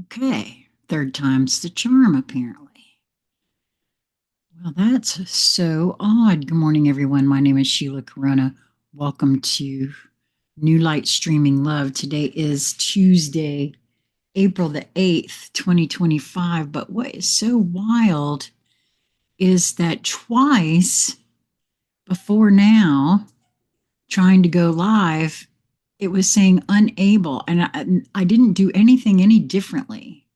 Okay, third time's the charm, apparently. Well, that's so odd. Good morning, everyone. My name is Sheila Corona. Welcome to New Light Streaming Love. Today is Tuesday, April the 8th, 2025. But what is so wild is that twice before now, trying to go live, it was saying unable, and I didn't do anything any differently.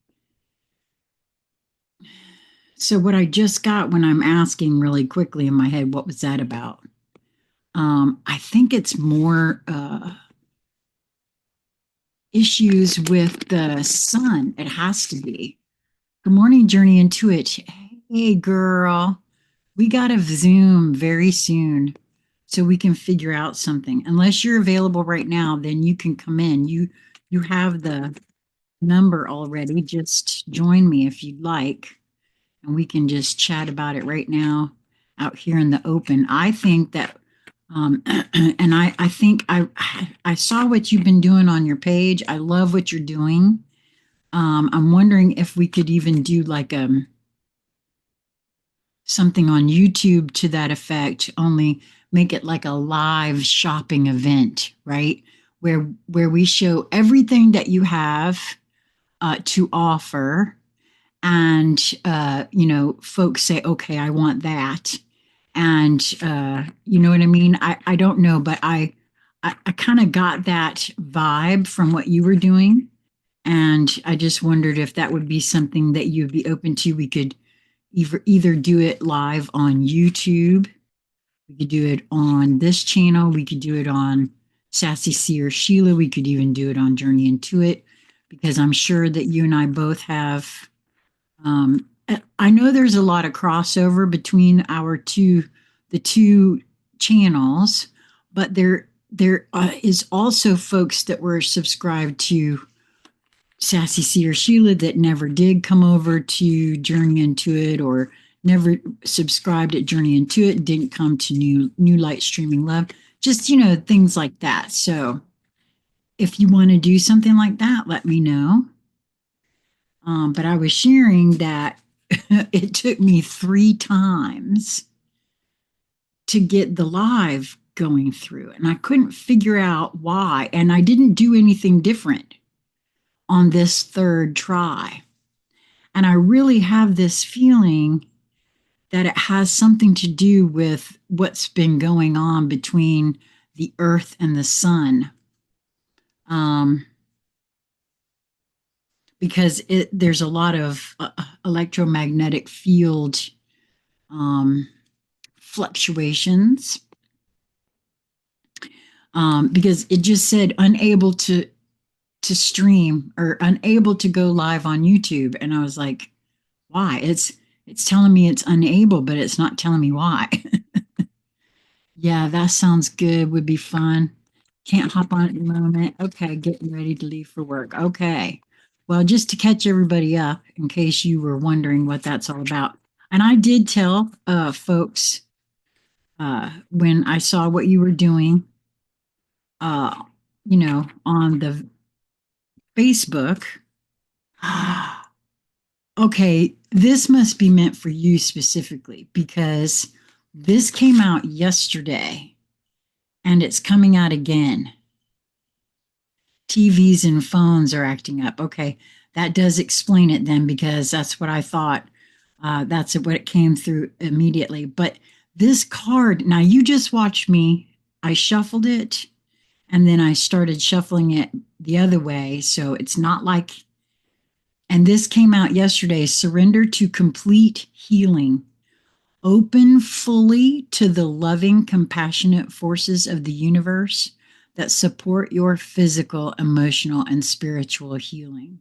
So what I just got when I'm asking really quickly in my head, what was that about? I think it's more issues with the sun. It has to be. Good morning, Journey into it. Hey, girl. We got to Zoom very soon so we can figure out something. Unless you're available right now, then you can come in. You have the number already. Just join me if you'd like, and we can just chat about it right now out here in the open. I think that, and I think I saw what you've been doing on your page. I love what you're doing. I'm wondering if we could even do like something on YouTube to that effect, only make it like a live shopping event, right? Where we show everything that you have to offer, and folks say, okay, I want that, and you know what I mean. I don't know, but I kind of got that vibe from what you were doing, and I just wondered if that would be something that you'd be open to. We could either do it live on YouTube, we could do it on this channel, we could do it on Sassy Seer Sheila, we could even do it on Journey into It, because I'm sure that you and I both have. I know there's a lot of crossover between the two channels, but there is also folks that were subscribed to Sassy Seer Sheila that never did come over to Journey into It, or never subscribed at Journey into It, didn't come to New Light Streaming Love, just things like that. So if you want to do something like that, let me know. But I was sharing that it took me 3 times to get the live going through, and I couldn't figure out why. And I didn't do anything different on this third try. And I really have this feeling that it has something to do with what's been going on between the earth and the sun. Um, because there's a lot of electromagnetic field um, fluctuations, because it just said unable to stream or unable to go live on YouTube, and I was like, why? It's telling me it's unable, but it's not telling me why. Yeah, that sounds good. Would be fun. Can't hop on at the moment. Okay, getting ready to leave for work. Okay. Well, just to catch everybody up, in case you were wondering what that's all about. And I did tell folks when I saw what you were doing, uh, on the Facebook. Okay, this must be meant for you specifically, because this came out yesterday and it's coming out again. TVs and phones are acting up. Okay, that does explain it then, because that's what I thought. That's what it came through immediately. But this card, now you just watched me. I shuffled it and then I started shuffling it the other way. So it's not like, and this came out yesterday: surrender to complete healing. Open fully to the loving, compassionate forces of the universe that support your physical, emotional, and spiritual healing.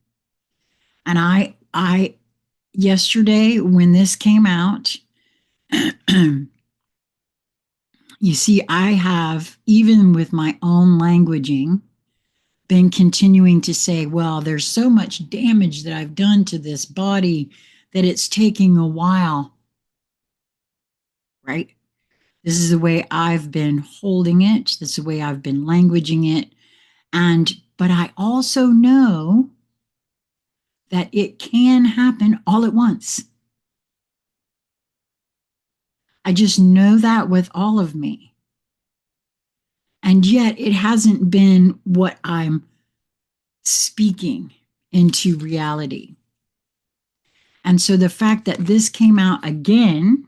And I yesterday when this came out, you see, I have, even with my own languaging, been continuing to say, well, there's so much damage that I've done to this body that it's taking a while, right? This is the way I've been holding it. This is the way I've been languaging it. But I also know that it can happen all at once. I just know that with all of me. And yet it hasn't been what I'm speaking into reality. And so the fact that this came out again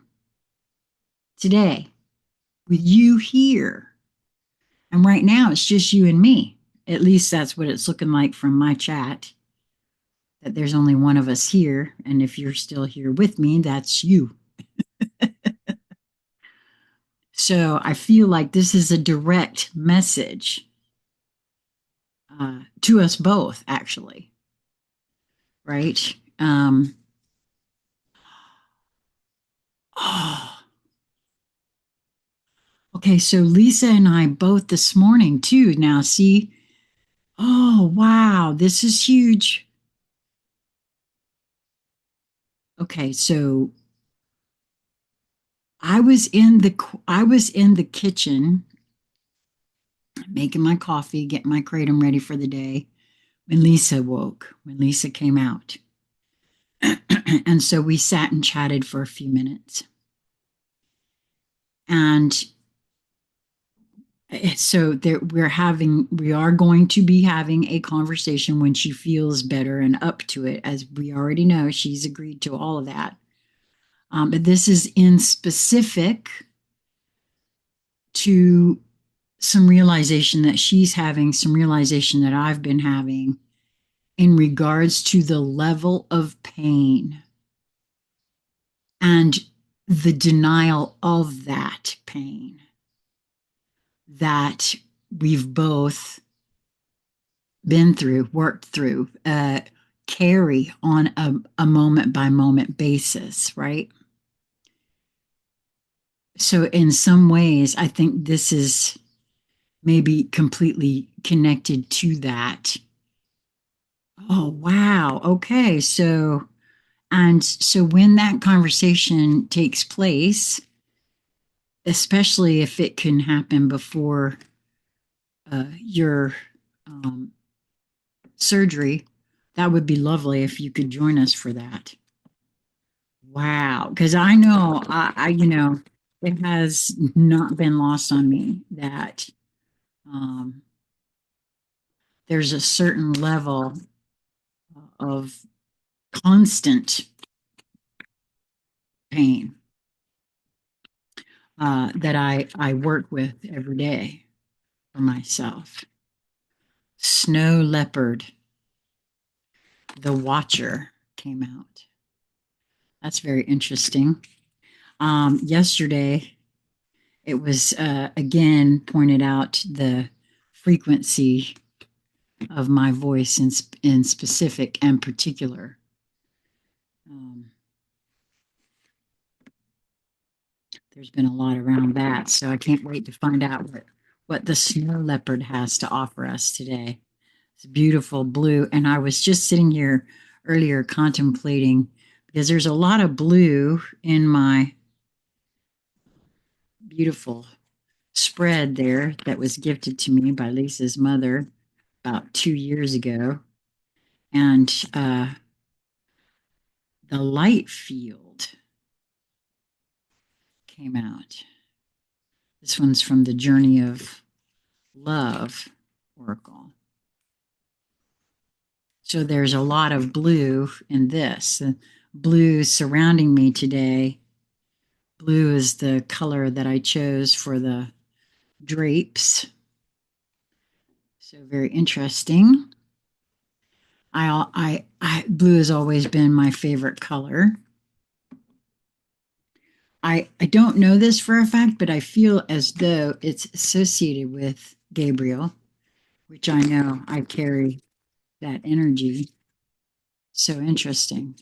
today with you here, and right now it's just you and me. At least that's what it's looking like from my chat, that there's only one of us here. And if you're still here with me, that's you. So I feel like this is a direct message to us both, actually, right? Oh, okay. So Lisa and I both this morning, too. Now, see, oh, wow, this is huge. Okay, so I was in the kitchen making my coffee, getting my kratom ready for the day when Lisa woke, when Lisa came out. And so we sat and chatted for a few minutes. And so there we are going to be having a conversation when she feels better and up to it. As we already know, she's agreed to all of that. But this is in specific to some realization that she's having, some realization that I've been having in regards to the level of pain and the denial of that pain that we've both been through, worked through, carry on a moment by moment basis, right? So, in some ways, I think this is maybe completely connected to that. Oh, wow. Okay. So when that conversation takes place, especially if it can happen before your um, surgery, that would be lovely if you could join us for that. Wow, because I know it has not been lost on me that um, there's a certain level of constant pain that I work with every day for myself. Snow Leopard, The Watcher came out. That's very interesting. Yesterday, it was again pointed out the frequency of my voice in specific and particular. Um, there's been a lot around that, so I can't wait to find out what the snow leopard has to offer us today. It's beautiful blue, and I was just sitting here earlier contemplating because there's a lot of blue in my beautiful spread there that was gifted to me by Lisa's mother about 2 years ago. And the light field came out. This one's from the Journey of Love Oracle. So there's a lot of blue in this. The blue surrounding me today. Blue is the color that I chose for the drapes. So very interesting. Blue has always been my favorite color. I don't know this for a fact, but I feel as though it's associated with Gabriel, which I know I carry that energy. So interesting.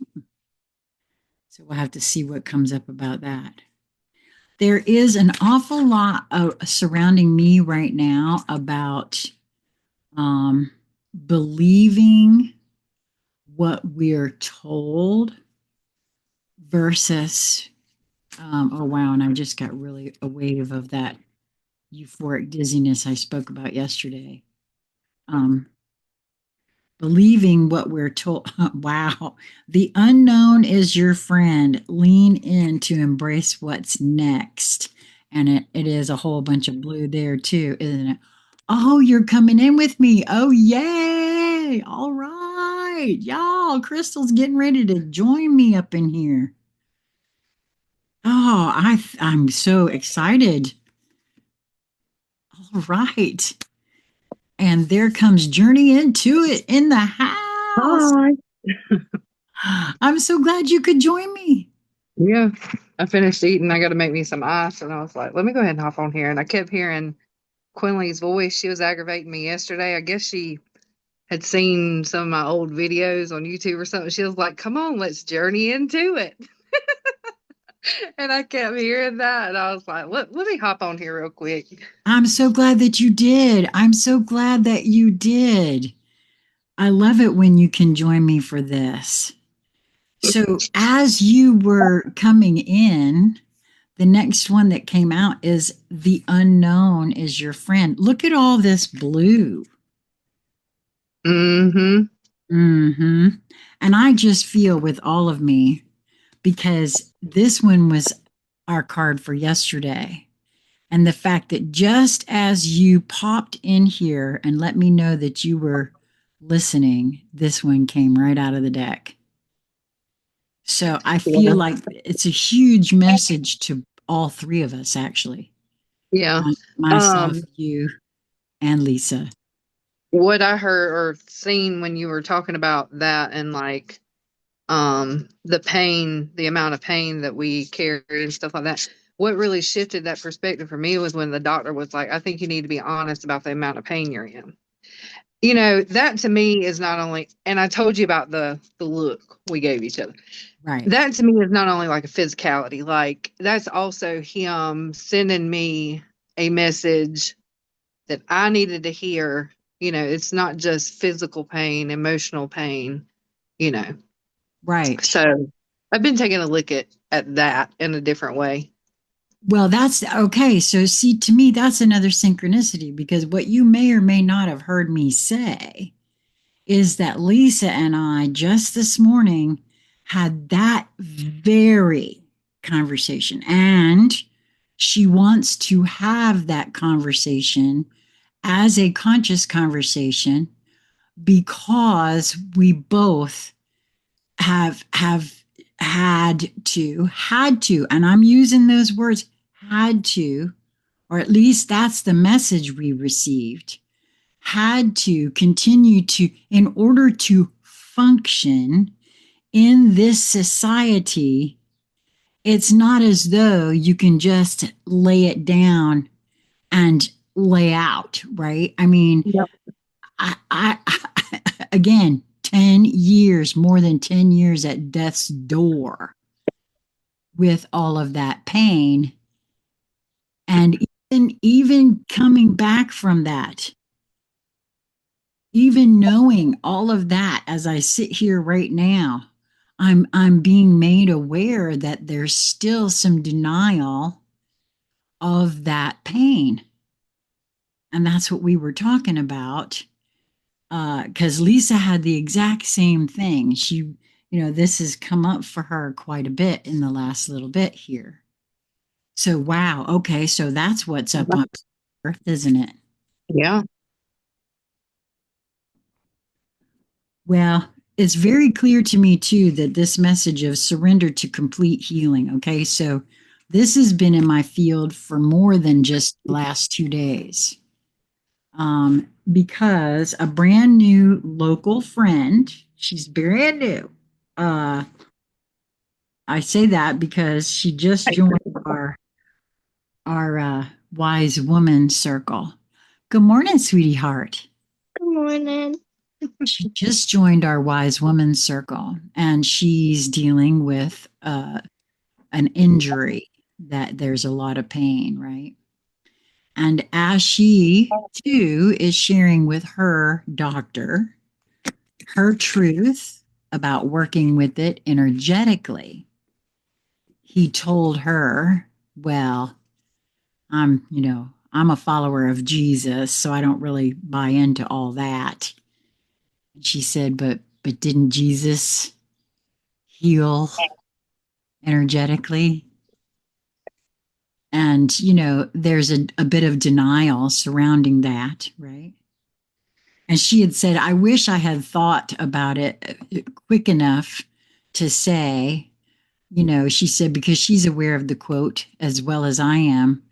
So we'll have to see what comes up about that. There is an awful lot surrounding me right now about um, believing what we're told versus, oh wow, and I just got really a wave of that euphoric dizziness I spoke about yesterday. Um, believing what we're told. Wow. The unknown is your friend. Lean in to embrace what's next. And it is a whole bunch of blue there too, isn't it? Oh, you're coming in with me. Oh, yay. All right. Y'all, Crystal's getting ready to join me up in here. Oh, I'm so excited. All right. And there comes Journey into it in the house. Hi. I'm so glad you could join me. Yeah, I finished eating. I got to make me some ice, and I was like, let me go ahead and hop on here. And I kept hearing Quinley's voice. She was aggravating me yesterday. I guess she had seen some of my old videos on YouTube or something. She was like, come on, let's journey into it. And I kept hearing that, and I was like, let me hop on here real quick. I'm so glad that you did. I'm so glad that you did. I love it when you can join me for this. So, as you were coming in, the next one that came out is The Unknown is Your Friend. Look at all this blue. Mm-hmm. Mm-hmm. And I just feel with all of me because this one was our card for yesterday. And the fact that just as you popped in here and let me know that you were listening, this one came right out of the deck. So I feel Yeah. like it's a huge message to all three of us, actually. Yeah. Myself, Um, you, and Lisa. what I heard or seen when you were talking about that and like the pain, the amount of pain that we carry and stuff like that. What really shifted that perspective for me was when the doctor was like, I think you need to be honest about the amount of pain you're in. You know, that to me is not only, and I told you about the look we gave each other. Right, That to me is not only like a physicality, like that's also him sending me a message that I needed to hear. You know, it's not just physical pain, emotional pain, you know. right. So I've been taking a look at that in a different way. Well, that's okay. So, see, to me, that's another synchronicity because what you may or may not have heard me say is that Lisa and I just this morning had that very conversation. And she wants to have that conversation as a conscious conversation because we both have had to, and I'm using those words, had to, or at least that's the message we received, had to continue to, in order to function in this society. It's not as though you can just lay it down and lay out, right? I mean, Yep. I again, 10 years, more than 10 years at death's door with all of that pain. And even coming back from that, even knowing all of that as I sit here right now, I'm being made aware that there's still some denial of that pain. And that's what we were talking about. Because Lisa had the exact same thing. This has come up for her quite a bit in the last little bit here. So, wow. Okay. So that's what's up on Earth, isn't it? Yeah. Well, it's very clear to me, too, that this message of surrender to complete healing. Okay. So this has been in my field for more than just the last 2 days. Because a brand new local friend, she's brand new. Uh, I say that because she just joined our wise woman circle. Good morning, sweetie heart. Good morning. She just joined our wise woman circle, and she's dealing with an injury that there's a lot of pain, right? And as she too is sharing with her doctor her truth about working with it energetically, he told her, well, I'm a follower of Jesus, so I don't really buy into all that. And she said, but didn't Jesus heal energetically? And, there's a bit of denial surrounding that, right? And she had said, I wish I had thought about it quick enough to say, she said, because she's aware of the quote as well as I am,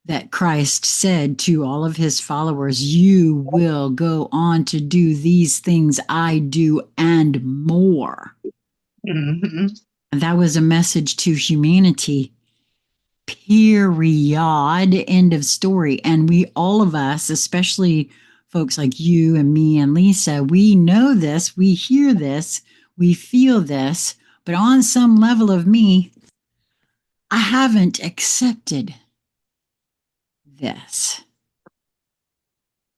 that Christ said to all of his followers, you will go on to do these things I do and more. Mm-hmm. And that was a message to humanity, period. End of story. And we, all of us, especially folks like you and me and Lisa, we know this, we hear this, we feel this, but on some level of me, I haven't accepted this,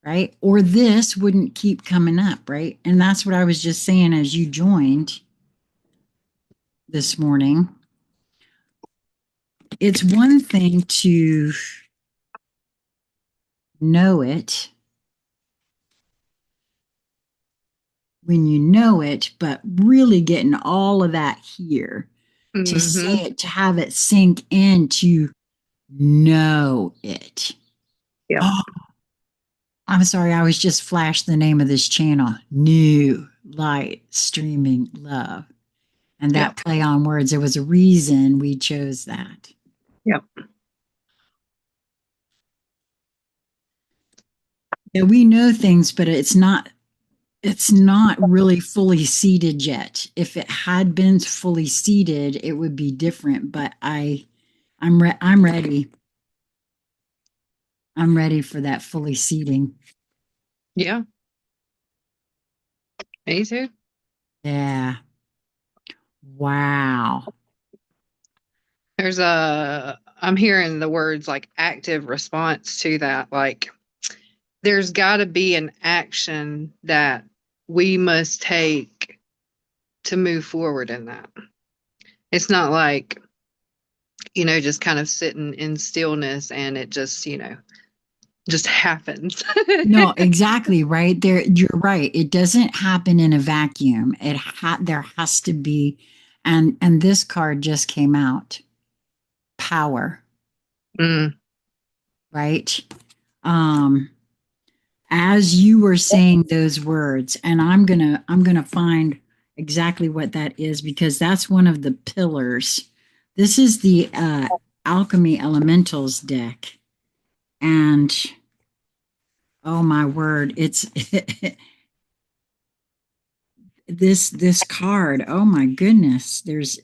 right? Or this wouldn't keep coming up, right? And that's what I was just saying as you joined this morning. It's one thing to know it when you know it, but really getting all of that here to say Mm-hmm. it, to have it sink in, to know it. Yep. Oh, I'm sorry, I was just flashed the name of this channel, New Light Streaming Love. And that Yep. play on words, there was a reason we chose that. Yep. Yeah, we know things, but it's not really fully seated yet. If it had been fully seated, it would be different. But I'm ready. I'm ready for that fully seating. Yeah. Me too. Yeah. Wow. I'm hearing the words like active response to that. Like, there's got to be an action that we must take to move forward in that. It's not like, just kind of sitting in stillness and it just happens. No, exactly right there. You're right. It doesn't happen in a vacuum. There has to be, and this card just came out. Power, Mm, right? Um, as you were saying those words, and I'm gonna find exactly what that is because that's one of the pillars. This is the Alchemy Elementals deck, and oh my word, it's this card. Oh my goodness, there's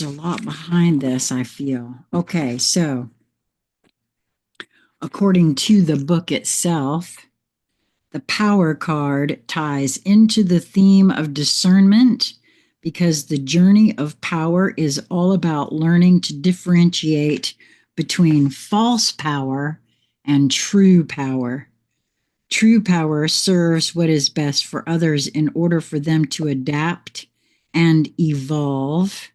a lot behind this. I feel okay. So according to the book itself, the power card ties into the theme of discernment because the journey of power is all about learning to differentiate between false power and true power. True power serves what is best for others in order for them to adapt and evolve,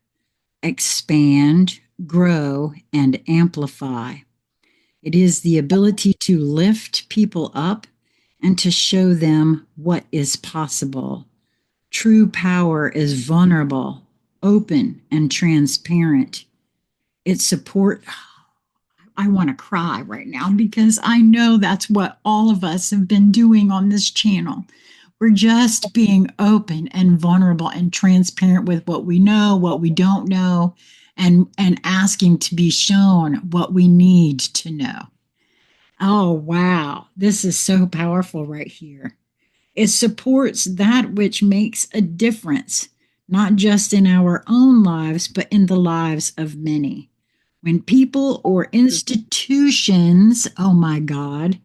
expand, grow, and amplify. It is the ability to lift people up and to show them what is possible. True power is vulnerable, open, and transparent. It support I want to cry right now because I know that's what all of us have been doing on this channel. We're just being open and vulnerable and transparent with what we know, what we don't know, and asking to be shown what we need to know. Oh, wow. This is so powerful right here. It supports that which makes a difference, not just in our own lives, but in the lives of many. When people or institutions, oh my God,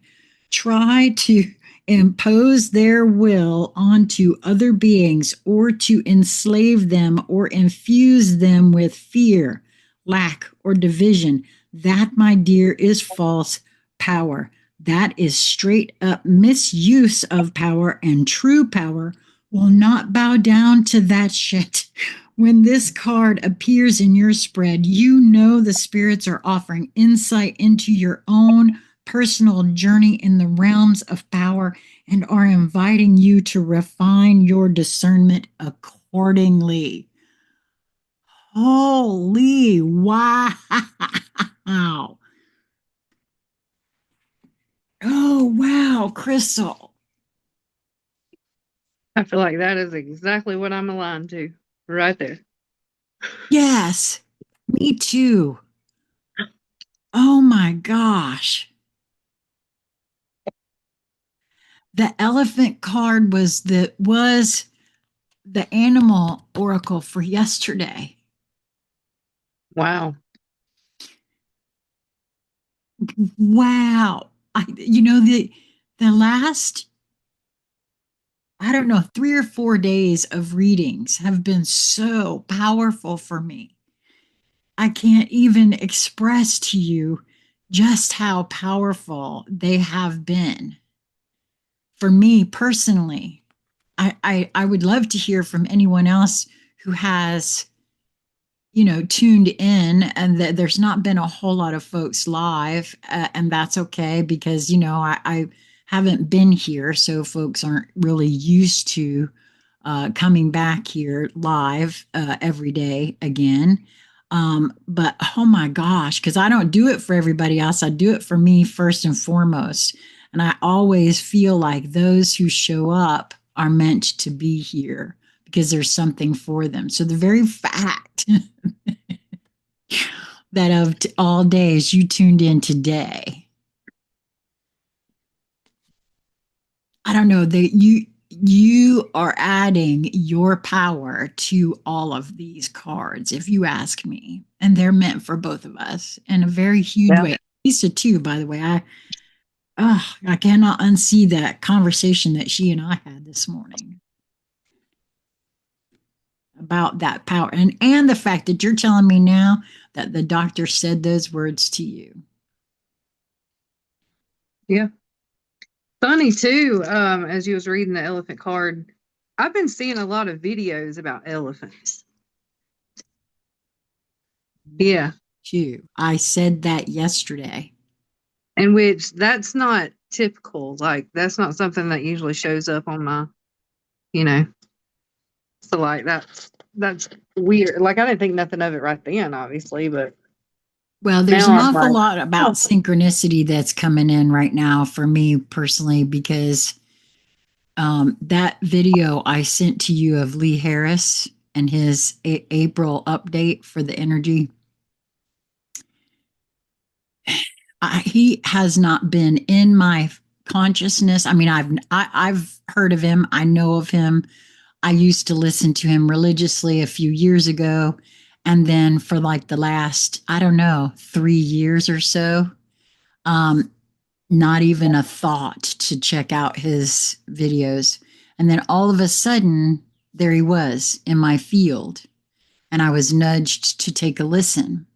try to impose their will onto other beings or to enslave them or infuse them with fear, lack, or division, that, my dear, is false power. That is straight up misuse of power, and true power will not bow down to that shit. When this card appears in your spread, you know the spirits are offering insight into your own personal journey in the realms of power and are inviting you to refine your discernment accordingly. Holy wow. Oh, wow, Crystal. I feel like that is exactly what I'm aligned to right there. Yes, me too. Oh my gosh. The elephant card was the animal oracle for yesterday. Wow. Wow. The last, I don't know, 3 or 4 days of readings have been so powerful for me. I can't even express to you just how powerful they have been for me personally. I would love to hear from anyone else who has, tuned in, and there's not been a whole lot of folks live, and that's okay because, I haven't been here, so folks aren't really used to coming back here live every day again. But oh my gosh, because I don't do it for everybody else, I do it for me first and foremost. And I always feel like those who show up are meant to be here because there's something for them. So the very fact that of all days you tuned in today, I don't know that you are adding your power to all of these cards, if you ask me, and they're meant for both of us in a very huge Yeah. way. Lisa too, by the way. I cannot unsee that conversation that she and I had this morning about that power, and the fact that you're telling me now that the doctor said those words to you. Yeah. Funny too, as you was reading the elephant card, I've been seeing a lot of videos about elephants. Yeah. Too. I said that yesterday. In which that's not typical. Like that's not something that usually shows up on my, you know. So like that's weird. Like I didn't think nothing of it right then, obviously, but Well, there's now an I'm awful like, lot about oh, synchronicity that's coming in right now for me personally because that video I sent to you of Lee Harris and his April update for the energy, he has not been in my consciousness. I mean, I've heard of him. I know of him. I used to listen to him religiously a few years ago. And then for like the last, I don't know, 3 years or so, um, not even a thought to check out his videos. And then all of a sudden, there he was in my field, and I was nudged to take a listen.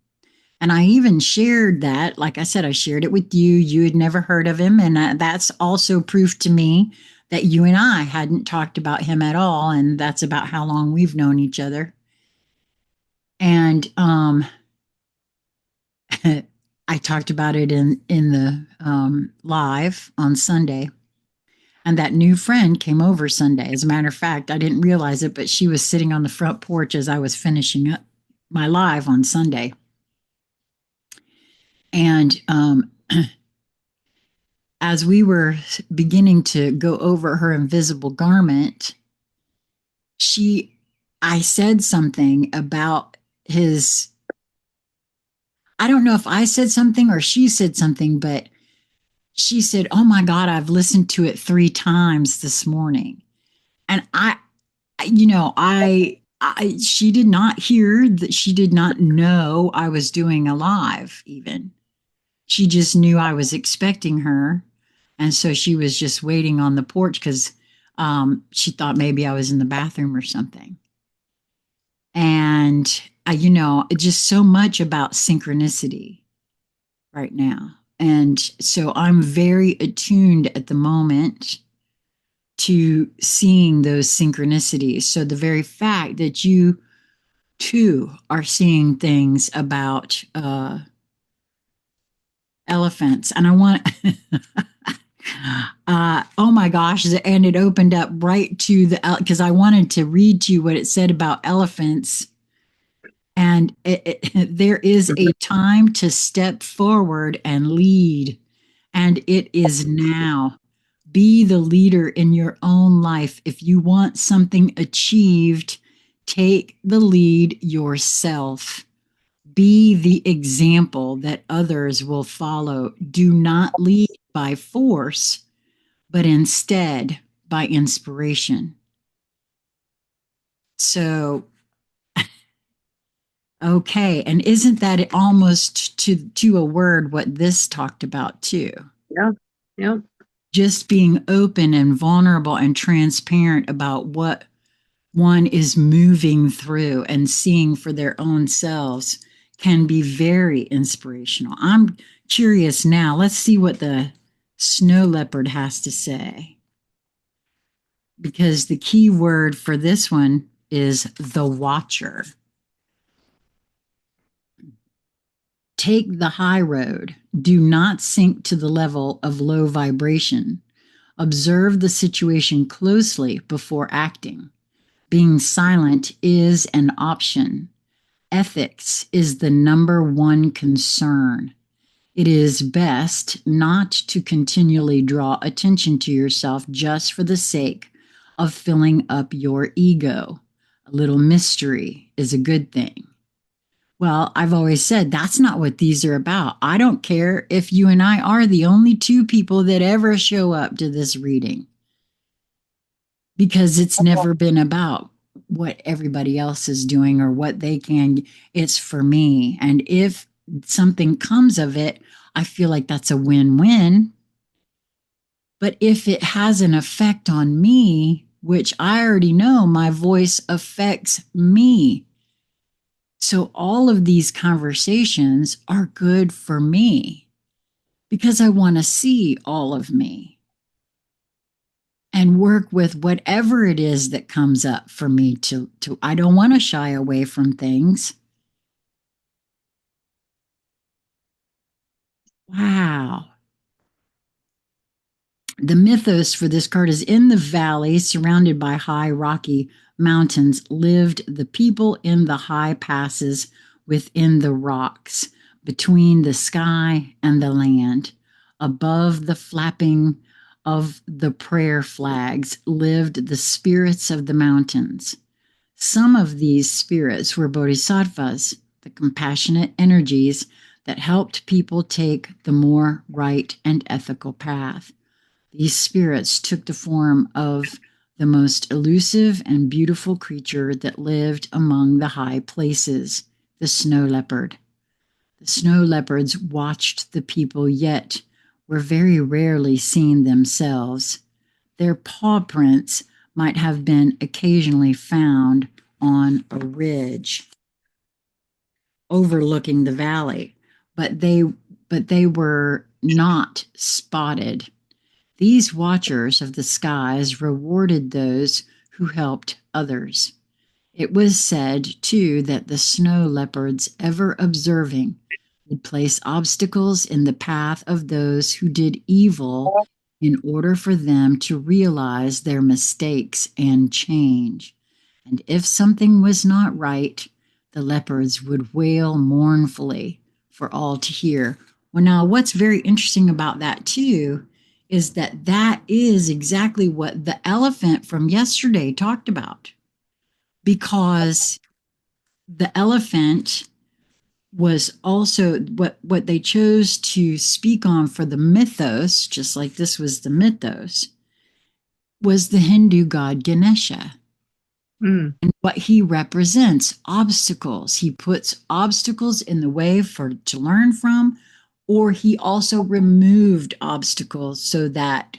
And I even shared that, like I said, I shared it with you. You had never heard of him. And that's also proof to me that you and I hadn't talked about him at all. And that's about how long we've known each other. And I talked about it in the live on Sunday. And that new friend came over Sunday. As a matter of fact, I didn't realize it, but she was sitting on the front porch as I was finishing up my live on Sunday. And as we were beginning to go over her invisible garment, she, I said something about his, I don't know if I said something or she said something, but she said, "Oh my God, I've listened to it 3 times this morning." And she did not hear that. She did not know I was doing a live even. She just knew I was expecting her. And so she was just waiting on the porch because she thought maybe I was in the bathroom or something. And, just so much about synchronicity right now. And so I'm very attuned at the moment to seeing those synchronicities. So the very fact that you too are seeing things about elephants, and I want. Oh my gosh! And it opened up right to the because I wanted to read to you what it said about elephants. And there is a time to step forward and lead, and it is now. Be the leader in your own life. If you want something achieved, take the lead yourself. Be the example that others will follow. Do not lead by force, but instead by inspiration. So, okay. And isn't that almost to a word what this talked about too? Yeah. Yeah. Just being open and vulnerable and transparent about what one is moving through and seeing for their own selves can be very inspirational. I'm curious now. Let's see what the snow leopard has to say, because the key word for this one is the watcher. Take the high road. Do not sink to the level of low vibration. Observe the situation closely before acting. Being silent is an option. Ethics is the number one concern. It is best not to continually draw attention to yourself just for the sake of filling up your ego. A little mystery is a good thing. Well, I've always said that's not what these are about. I don't care if you and I are the only two people that ever show up to this reading, because it's never been about what everybody else is doing or what they can. It's for me. And if something comes of it, I feel like that's a win-win. But if it has an effect on me, which I already know my voice affects me. So all of these conversations are good for me because I want to see all of me and work with whatever it is that comes up for me to I don't want to shy away from things. Wow. The mythos for this card is: in the valley surrounded by high rocky mountains lived the people in the high passes within the rocks, between the sky and the land. Above the flapping of the prayer flags lived the spirits of the mountains. Some of these spirits were bodhisattvas, the compassionate energies that helped people take the more right and ethical path. These spirits took the form of the most elusive and beautiful creature that lived among the high places, the snow leopard. The snow leopards watched the people, yet were very rarely seen themselves. Their paw prints might have been occasionally found on a ridge overlooking the valley, but they were not spotted. These watchers of the skies rewarded those who helped others. It was said, too, that the snow leopards, ever observing, would place obstacles in the path of those who did evil in order for them to realize their mistakes and change. And if something was not right, the leopards would wail mournfully for all to hear. Well, now, what's very interesting about that, too, is that that is exactly what the elephant from yesterday talked about, because the elephant was also what they chose to speak on for the mythos, just like this was the mythos, was the Hindu god Ganesha. Mm. And what he represents: obstacles. He puts obstacles in the way for to learn from, or he also removed obstacles so that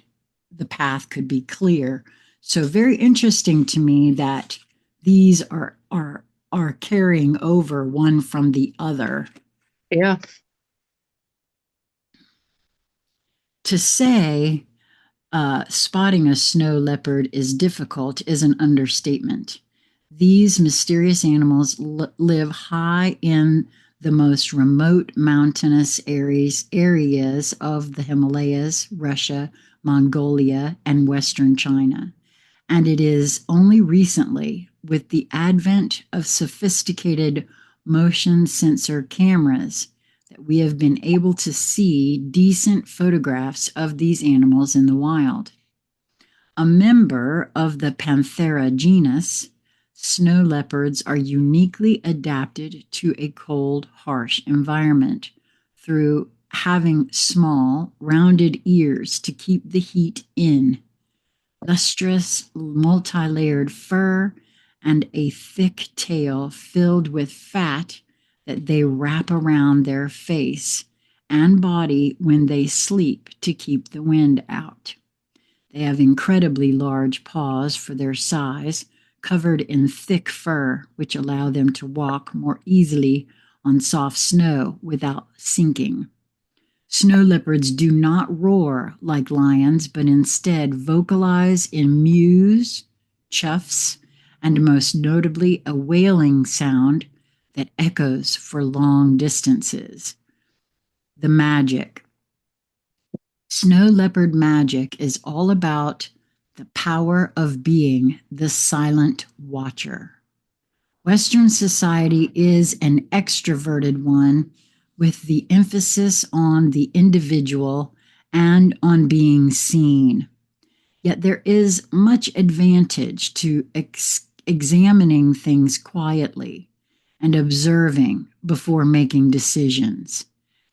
the path could be clear. So very interesting to me that these are carrying over one from the other. Yeah. To say spotting a snow leopard is difficult is an understatement. These mysterious animals live high in the most remote mountainous areas of the Himalayas, Russia, Mongolia, and Western China. And it is only recently, with the advent of sophisticated motion sensor cameras, that we have been able to see decent photographs of these animals in the wild. A member of the Panthera genus, snow leopards are uniquely adapted to a cold, harsh environment through having small, rounded ears to keep the heat in, lustrous, multi-layered fur, and a thick tail filled with fat that they wrap around their face and body when they sleep to keep the wind out. They have incredibly large paws for their size, covered in thick fur, which allow them to walk more easily on soft snow without sinking. Snow leopards do not roar like lions, but instead vocalize in mews, chuffs, and most notably a wailing sound that echoes for long distances. The magic. Snow leopard magic is all about the power of being the silent watcher. Western society is an extroverted one with the emphasis on the individual and on being seen. Yet there is much advantage to examining things quietly and observing before making decisions,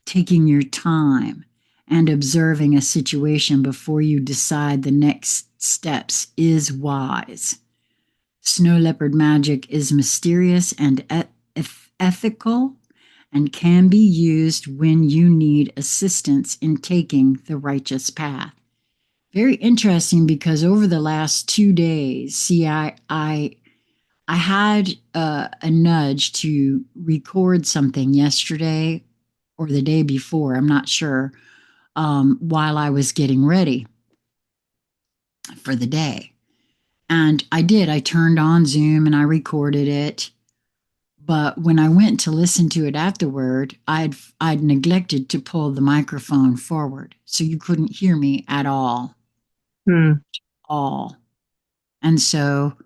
taking your time and observing a situation before you decide the next steps is wise. Snow leopard magic is mysterious and ethical and can be used when you need assistance in taking the righteous path. Very interesting because over the last 2 days, see, I had a nudge to record something yesterday or the day before, I'm not sure, while I was getting ready for the day. And I did. I turned on Zoom and I recorded it. But when I went to listen to it afterward, I'd neglected to pull the microphone forward, so you couldn't hear me at all, Hmm. all. And so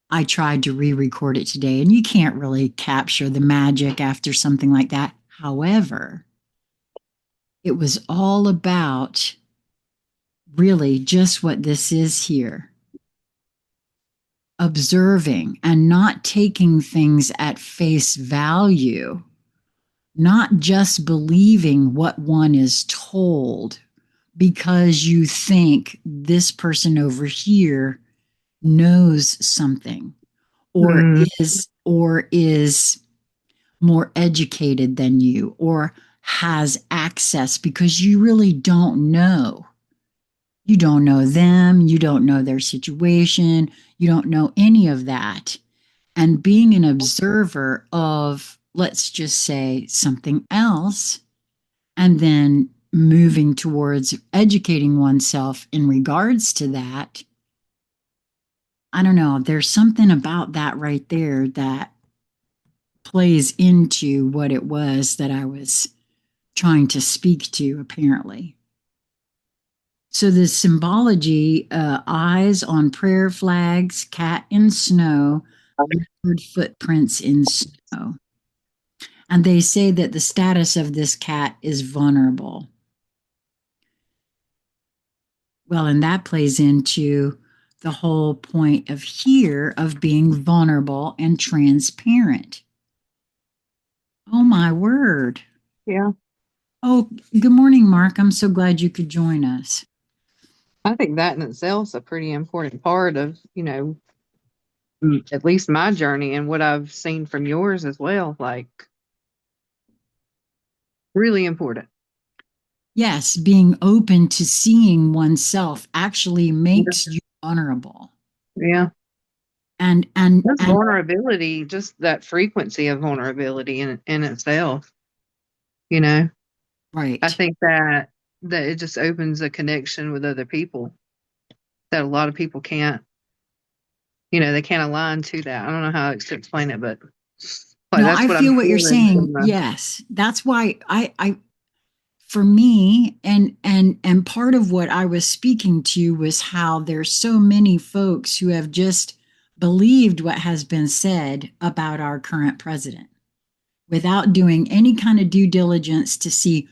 I tried to re-record it today, and you can't really capture the magic after something like that. However, it was all about really just what this is here, observing and not taking things at face value, not just believing what one is told because you think this person over here knows something or Hmm. is more educated than you or has access, because you really don't know. You don't know them, you don't know their situation, you don't know any of that. And being an observer of, let's just say, something else, and then moving towards educating oneself in regards to that, I don't know, there's something about that right there that plays into what it was that I was trying to speak to, apparently. So the symbology, eyes on prayer flags, cat in snow, leopard footprints in snow. And they say that the status of this cat is vulnerable. Well, and that plays into the whole point of here of being vulnerable and transparent. Oh, my word. Yeah. Oh, good morning, Mark. I'm so glad you could join us. I think that in itself is a pretty important part of, at least my journey and what I've seen from yours as well. Like, really important. Yes, being open to seeing oneself actually makes Yeah. you vulnerable. Yeah. Just And vulnerability, just that frequency of vulnerability in itself, you know, I right. think that it just opens a connection with other people that a lot of people can't, they can't align to that. I don't know how to explain it, but Like No, that's I what I'm feel what you're feeling saying. from the. Yes. That's why for me, and part of what I was speaking to was how there's so many folks who have just believed what has been said about our current president without doing any kind of due diligence to see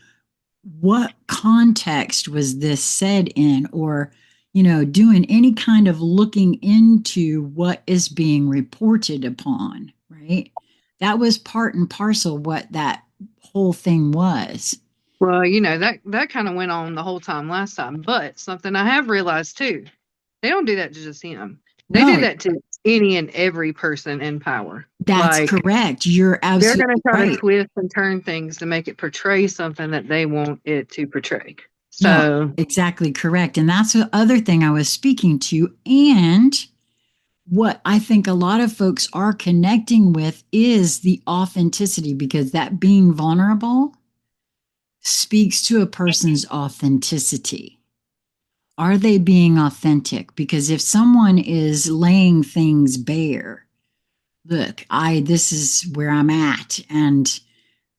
what context was this said in, or doing any kind of looking into what is being reported upon, right? That was part and parcel what that whole thing was. Well, that kind of went on the whole time last time. But something I have realized too, they don't do that to just him. They do No, that to any and every person in power. that's Like correct. You're they're going to absolutely try to right. twist and turn things to make it portray something that they want it to portray. No, So, exactly correct. And that's the other thing I was speaking to. And what I think a lot of folks are connecting with is the authenticity, because that being vulnerable speaks to a person's authenticity. Are they being authentic? Because if someone is laying things bare, look, this is where I'm at, and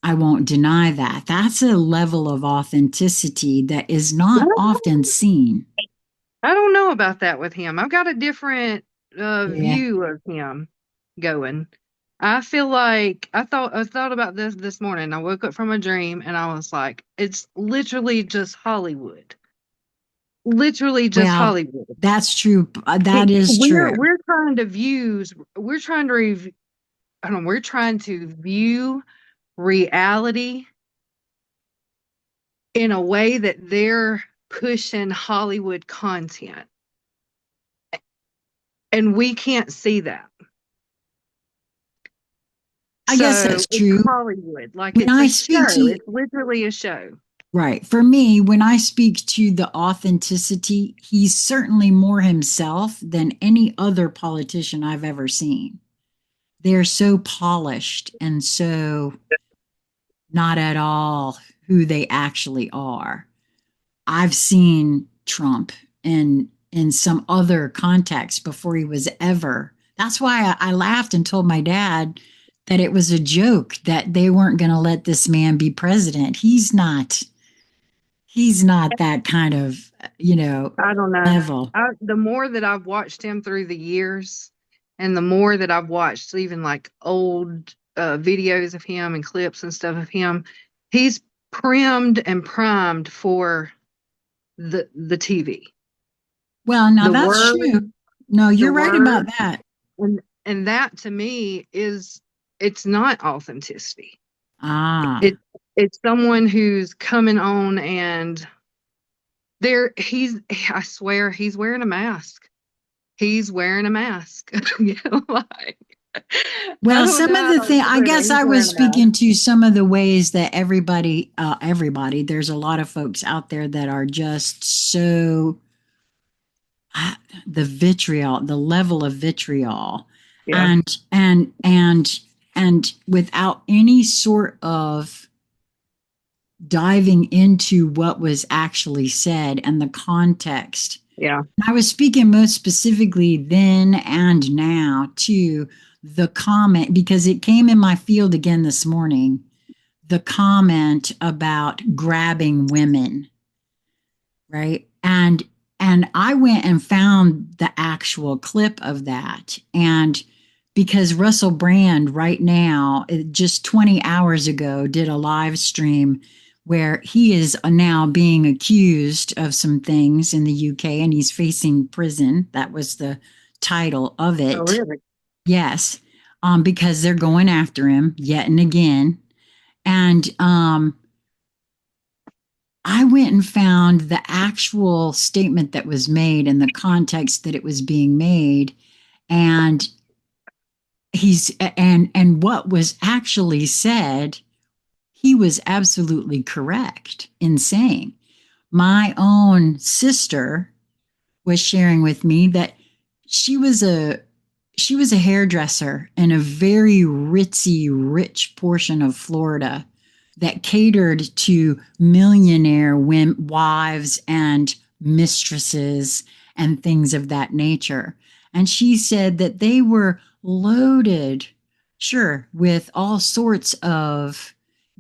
I won't deny that. That's a level of authenticity that is not often seen. I don't know about that with him. I've got a different Yeah. view of him going. I feel like I thought about this morning. I woke up from a dream and I was like, it's literally just Hollywood. Literally just Well, Hollywood. that's true. He, That is we're true. we're trying to views. We're trying to I don't know. We're trying to view reality in a way that they're pushing Hollywood content, and we can't see that. I guess So that's it's true. Hollywood, like When it's a I speak show. to It's literally a show. Right. For me, when I speak to the authenticity, he's certainly more himself than any other politician I've ever seen. They're so polished and so not at all who they actually are. I've seen Trump in some other context before he was ever. That's why I laughed and told my dad that it was a joke that they weren't going to let this man be president. He's not that kind of, I don't know. level. The more that I've watched him through the years, and the more that I've watched even like old videos of him and clips and stuff of him, he's primed and primed for the TV, Well, now the that's true. word, No, the you're right word, about that. and that to me is it's not authenticity. Ah, It it's someone who's coming on and I swear he's wearing a mask. He's wearing a mask. Like I well, don't know some of how the else thing, to I put it. guess He's I was wearing a mask. speaking to some of the ways that everybody, there's a lot of folks out there that are just so, ah, the vitriol, the level of vitriol, Yeah, and without any sort of diving into what was actually said and the context. yeah. I was speaking most specifically then and now to the comment, because it came in my field again this morning, the comment about grabbing women, right? And I went and found the actual clip of that. And because Russell Brand right now, just 20 hours ago, did a live stream where he is now being accused of some things in the UK and he's facing prison. That was the title of Oh, it. really? Yes, because they're going after him yet and again. And I went and found the actual statement that was made and the context that it was being made. And what was actually said, he was absolutely correct in saying. My own sister was sharing with me that she was a she was a hairdresser in a very ritzy, rich portion of Florida that catered to millionaire wives and mistresses and things of that nature. And she said that they were loaded, Sure, with all sorts of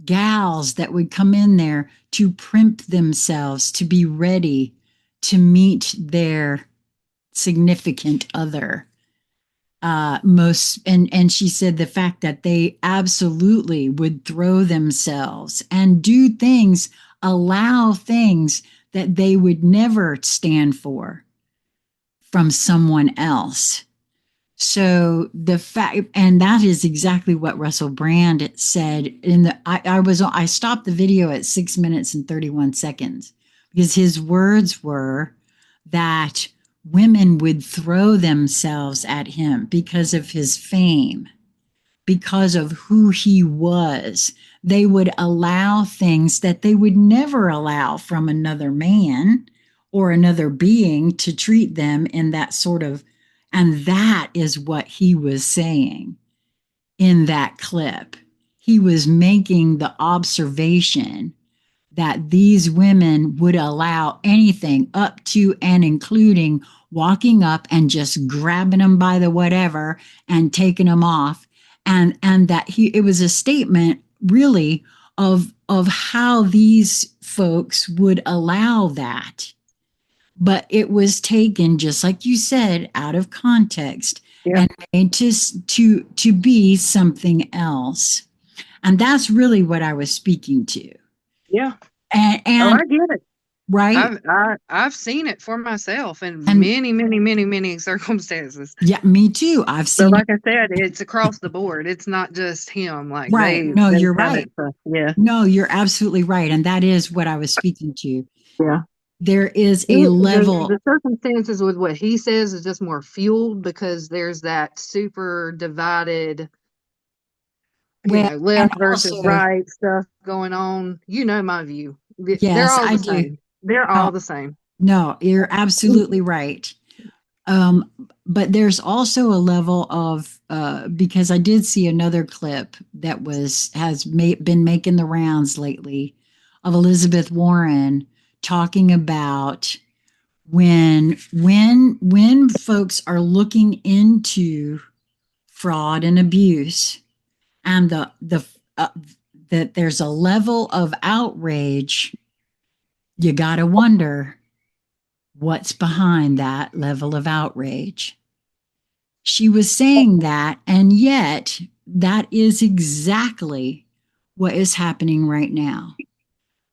gals that would come in there to primp themselves to be ready to meet their significant other. Most and she said the fact that they absolutely would throw themselves and do things, allow things that they would never stand for from someone else. So the fact, and that is exactly what Russell Brand said in the. I stopped the video at 6 minutes and 31 seconds because his words were that women would throw themselves at him because of his fame, because of who he was. They would allow things that they would never allow from another man or another being to treat them in that sort of, and that is what he was saying in that clip. He was making the observation that these women would allow anything up to and including walking up and just grabbing them by the whatever and taking them off, and that he, it was a statement really of how these folks would allow that, but it was taken, just like you said, out of context Yeah. and made to be something else. And that's really what I was speaking to. Yeah. Oh, And I get it. right. I've seen it for myself in And many, many, many, many circumstances. yeah, me too. I've But seen it. like I said, it's across the board. It's not just him. Like Right. No, they've you're done right. it for yeah. No, you're absolutely right. And that is what I was speaking to. Yeah. There is a The level circumstances with what he says is just more fueled because there's that super divided, where, and left versus also, right stuff going on. You know my view. They're yes, all I the do. same. They're Oh, all the same. no, you're absolutely right. Um, but there's also a level of because I did see another clip that been making the rounds lately of Elizabeth Warren talking about when folks are looking into fraud and abuse, and uh, that there's a level of outrage, you got to wonder what's behind that level of outrage. She was saying that, and yet that is exactly what is happening right now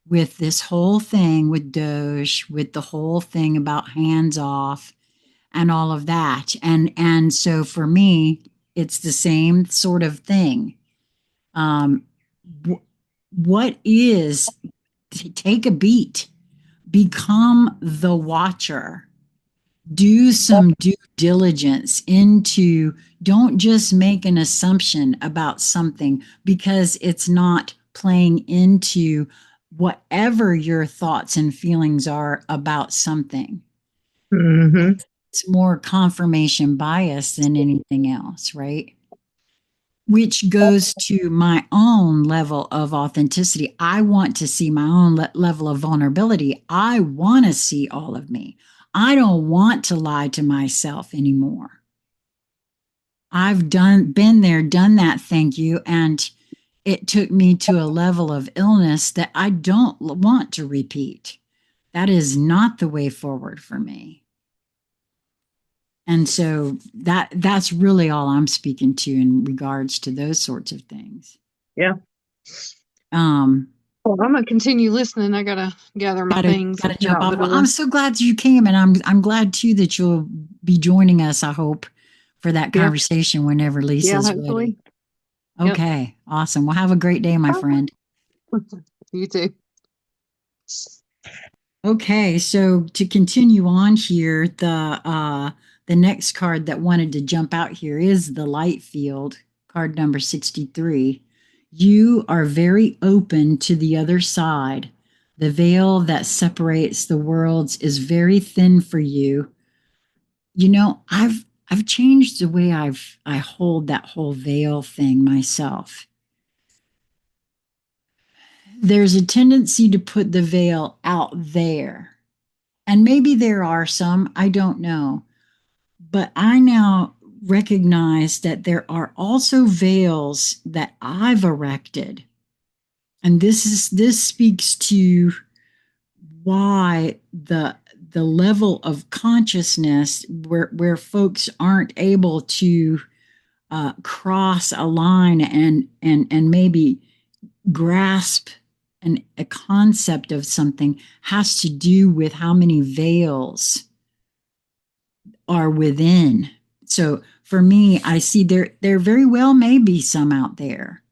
with this whole thing with Doge, with the whole thing about hands off and all of that. And so for me, it's the same sort of thing. Um, what is take a beat, become the watcher, do some due diligence into, don't just make an assumption about something because it's not playing into whatever your thoughts and feelings are about something. Mm-hmm. It's more confirmation bias than anything else, right? Which goes to my own level of authenticity. I want to see my own level of vulnerability. I want to see all of me. I don't want to lie to myself anymore. I've been there, done that, thank you. And it took me to a level of illness that I don't want to repeat. That is not the way forward for me. And so that's really all I'm speaking to in regards to those sorts of things. Yeah. Um, Well, I'm gonna continue listening. I gotta gather my things gotta and head jump out the off. Well, door. I'm so glad you came, and I'm glad too that you'll be joining us. I hope for that Yeah. conversation whenever Yeah. Lisa's ready. Hopefully. Yep. Okay, awesome. Well, have a great day, my friend. You too. Okay, so to continue on here, the next card that wanted to jump out here is the light field, card number 63. You are very open to the other side. The veil that separates the worlds is very thin for you. You know, I've changed the way I hold that whole veil thing myself. There's a tendency to put the veil out there. And maybe there are some, I don't know. But I now recognize that there are also veils that I've erected. And this speaks to why the level of consciousness where folks aren't able to cross a line and maybe grasp a concept of something has to do with how many veils are within. So for me, I see there very well may be some out there,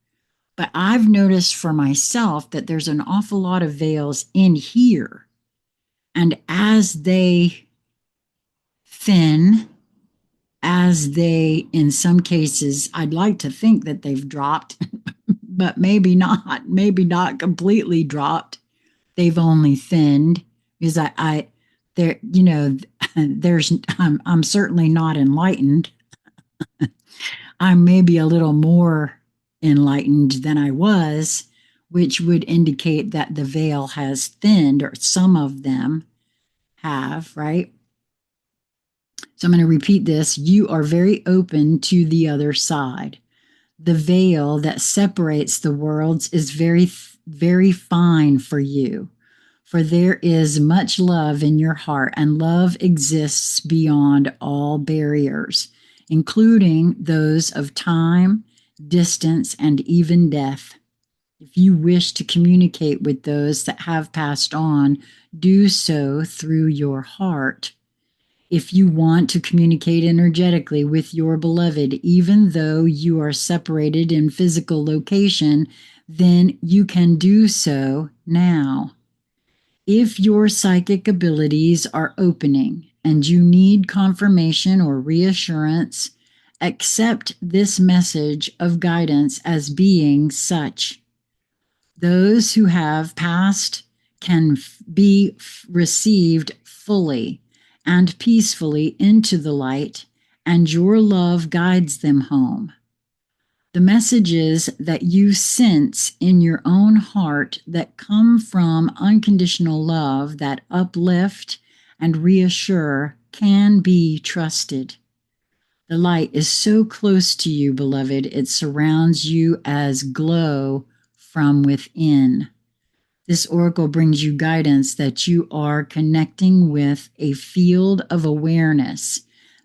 but I've noticed for myself that there's an awful lot of veils in here. And as they thin, as they, in some cases, I'd like to think that they've dropped, but maybe not completely dropped. They've only thinned because I there, there's, I'm certainly not enlightened. I'm maybe a little more enlightened than I was, which would indicate that the veil has thinned, or some of them have, right? So I'm going to repeat this. You are very open to the other side. The veil that separates the worlds is very, very fine for you. For there is much love in your heart, and love exists beyond all barriers, including those of time, distance, and even death. If you wish to communicate with those that have passed on, do so through your heart. If you want to communicate energetically with your beloved, even though you are separated in physical location, then you can do so now. If your psychic abilities are opening and you need confirmation or reassurance, accept this message of guidance as being such. Those who have passed can be received fully and peacefully into the light, and your love guides them home. The messages that you sense in your own heart that come from unconditional love that uplift and reassure can be trusted. The light is so close to you, beloved, it surrounds you as glow from within. This oracle brings you guidance that you are connecting with a field of awareness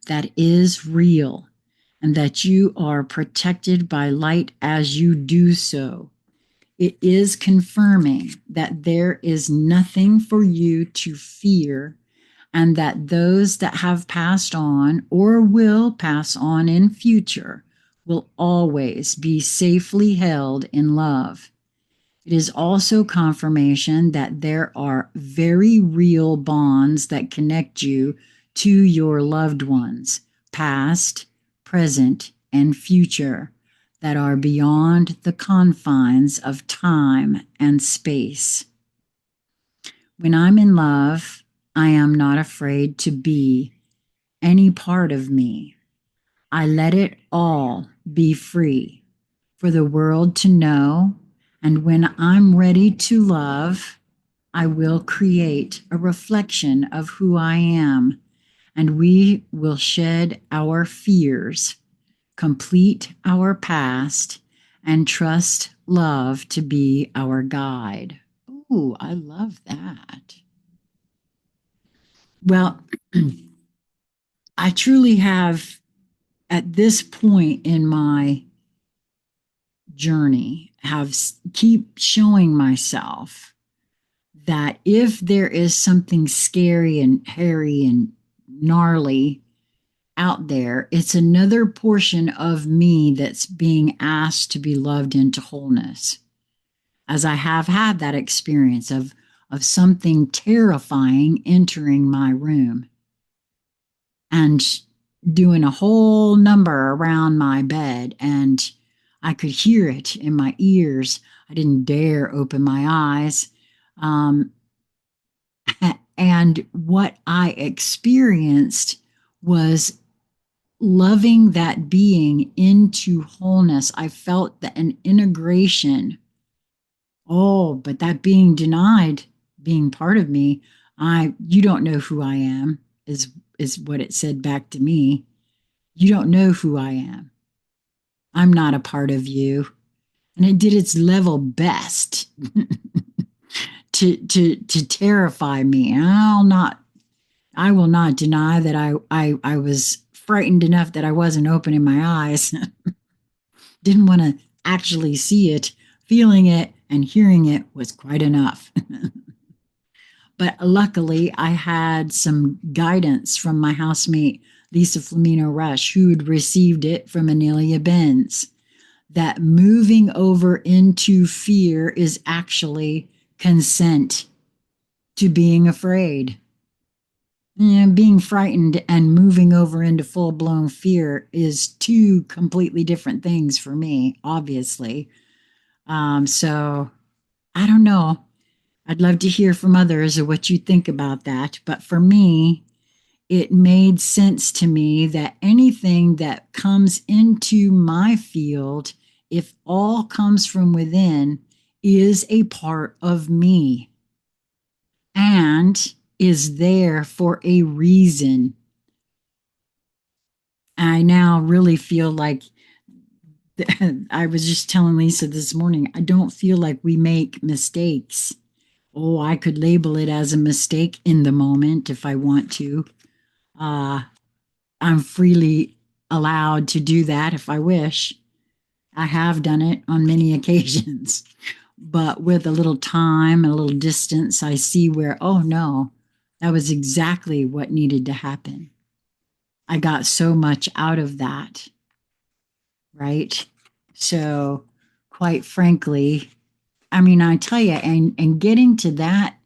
that is real and that you are protected by light as you do so. It is confirming that there is nothing for you to fear, and that those that have passed on or will pass on in future will always be safely held in love. It is also confirmation that there are very real bonds that connect you to your loved ones, past, present, and future, that are beyond the confines of time and space. When I'm in love, I am not afraid to be any part of me. I let it all be free for the world to know. And when I'm ready to love, I will create a reflection of who I am, and we will shed our fears, complete our past, and trust love to be our guide. Ooh, I love that. Well, I truly have, at this point in my journey, have keep showing myself that if there is something scary and hairy and gnarly out there, it's another portion of me that's being asked to be loved into wholeness. As I have had that experience of something terrifying entering my room and doing a whole number around my bed, and I could hear it in my ears. I didn't dare open my eyes. Um, and what I experienced was loving that being into wholeness. I felt that an integration. Oh, but that being denied being part of me, you don't know who I am, is what it said back to me. You don't know who I am. I'm not a part of you. And it did its level best to terrify me. And I will not deny that I was frightened enough that I wasn't opening my eyes. Didn't want to actually see it. Feeling it and hearing it was quite enough. But luckily, I had some guidance from my housemate, Lisa Flamino Rush, who had received it from Anelia Benz, that moving over into fear is actually consent to being afraid. Yeah, being frightened and moving over into full blown fear is two completely different things for me, obviously. So I don't know. I'd love to hear from others of what you think about that. But for me, it made sense to me that anything that comes into my field, if all comes from within, is a part of me and is there for a reason. I now really feel like I was just telling Lisa this morning, I don't feel like we make mistakes. Oh, I could label it as a mistake in the moment if I want to. Uh, I'm freely allowed to do that if I wish. I have done it on many occasions. But with a little time, a little distance, I see where, oh no, that was exactly what needed to happen. I got so much out of that, right? So, quite frankly, I mean, I tell you, and getting to that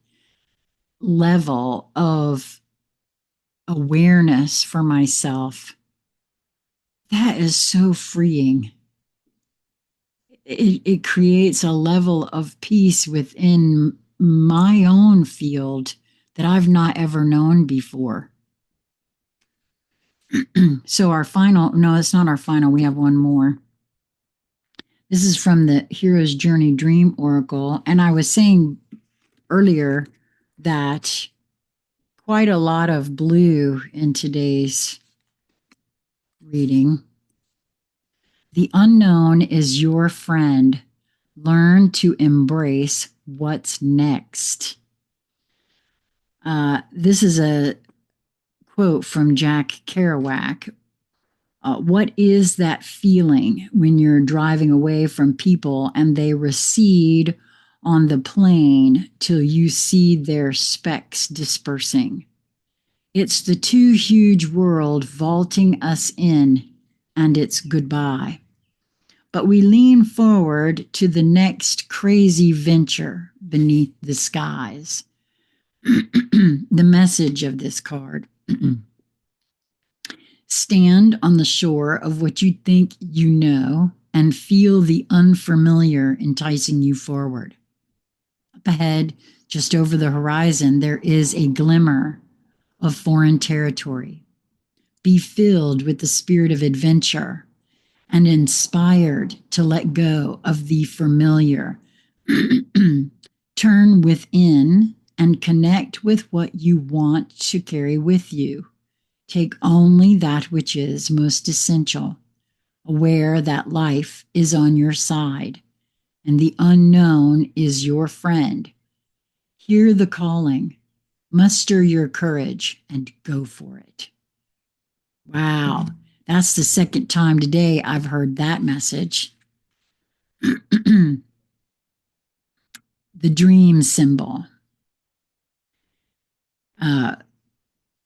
level of awareness for myself, that is so freeing. It creates a level of peace within my own field that I've not ever known before. So, our final, no, it's not our final, we have one more. This is from the Hero's Journey Dream Oracle. And I was saying earlier that quite a lot of blue in today's reading. The unknown is your friend. Learn to embrace what's next. This is a quote from Jack Kerouac. What is that feeling when you're driving away from people and they recede on the plane till you see their specks dispersing? It's the too huge world vaulting us in, and it's goodbye. But we lean forward to the next crazy venture beneath the skies. The message of this card. Stand on the shore of what you think you know and feel the unfamiliar enticing you forward. Up ahead, just over the horizon, there is a glimmer of foreign territory. Be filled with the spirit of adventure and inspired to let go of the familiar. Turn within and connect with what you want to carry with you. Take only that which is most essential, aware that life is on your side and the unknown is your friend. Hear the calling, muster your courage, and go for it. Wow, that's the second time today I've heard that message. The dream symbol. Uh,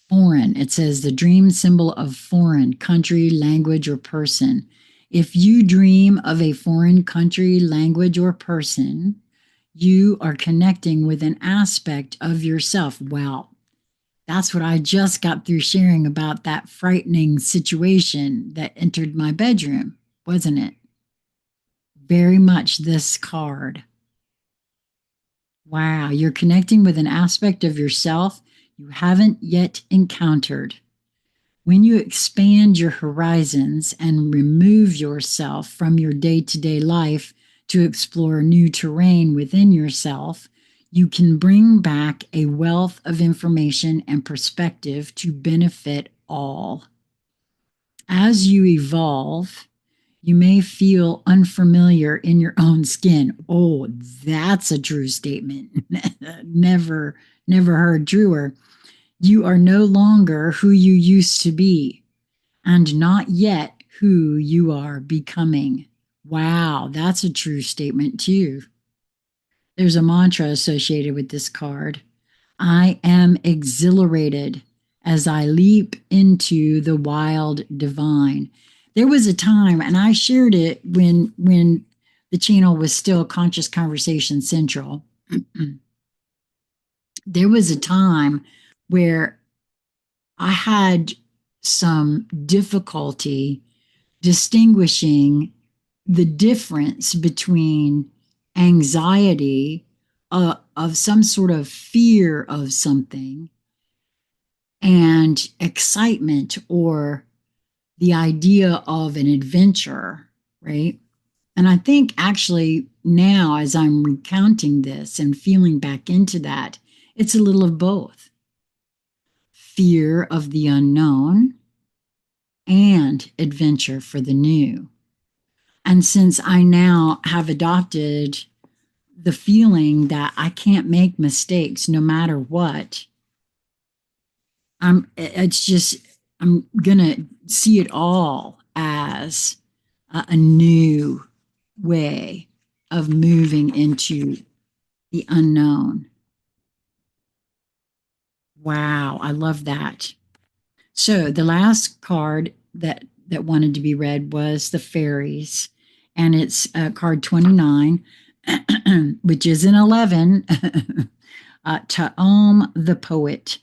Foreign. It says the dream symbol of foreign country, language, or person. If you dream of a foreign country, language, or person, you are connecting with an aspect of yourself. Well, that's what I just got through sharing about that frightening situation that entered my bedroom, wasn't it? Very much this card. Wow, you're connecting with an aspect of yourself you haven't yet encountered. When you expand your horizons and remove yourself from your day to day life to explore new terrain within yourself, you can bring back a wealth of information and perspective to benefit all. As you evolve, you may feel unfamiliar in your own skin. Oh, that's a true statement. never, never heard truer. You are no longer who you used to be, and not yet who you are becoming. Wow, that's a true statement, too. There's a mantra associated with this card. I am exhilarated as I leap into the wild divine. There was a time, and I shared it when the channel was still Conscious Conversation Central. There was a time where I had some difficulty distinguishing the difference between anxiety of some sort of fear of something and excitement or the idea of an adventure, right? And I think actually now, as I'm recounting this and feeling back into that, it's a little of both fear of the unknown and adventure for the new. And since I now have adopted the feeling that I can't make mistakes no matter what, it's just, I'm going to see it all as a new way of moving into the unknown. Wow, I love that. So the last card that wanted to be read was the fairies, and it's card 29, which is an 11, Ta'om the poet.